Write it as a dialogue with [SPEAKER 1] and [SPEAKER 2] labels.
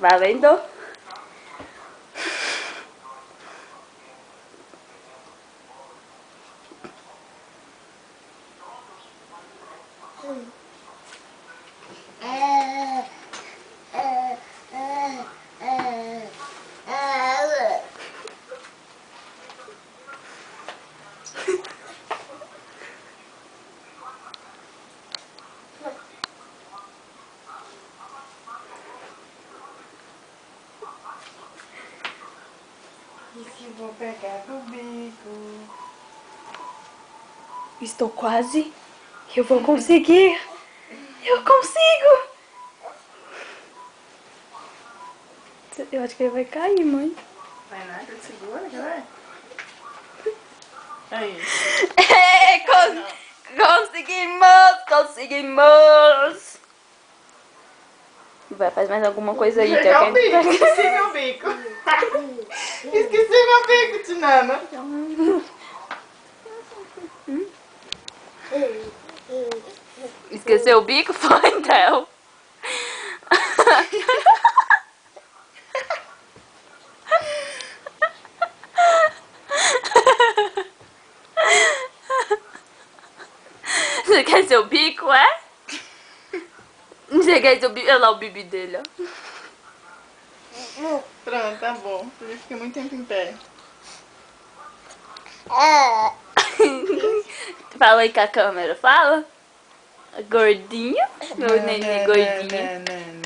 [SPEAKER 1] Valendo?
[SPEAKER 2] E que vou pegar no bico.
[SPEAKER 1] Estou quase. Eu vou conseguir. Eu consigo. Eu acho que ele vai cair, mãe.
[SPEAKER 2] Vai nada, segura, vai. Aí.
[SPEAKER 1] É, conseguimos! Conseguimos! Vai, faz mais alguma coisa aí.
[SPEAKER 2] Pegar o bico, esqueci meu bico. Esqueci meu bico, Tinana.
[SPEAKER 1] Esqueceu o bico? Foi, então. Você quer seu bico, é? Você quer seu bico? Olha lá o bibi dele, ó.
[SPEAKER 2] Pronto, tá bom. Eu fiquei muito tempo em pé.
[SPEAKER 1] Fala aí com a câmera, fala. Gordinho? Meu neném gordinho.
[SPEAKER 2] Não.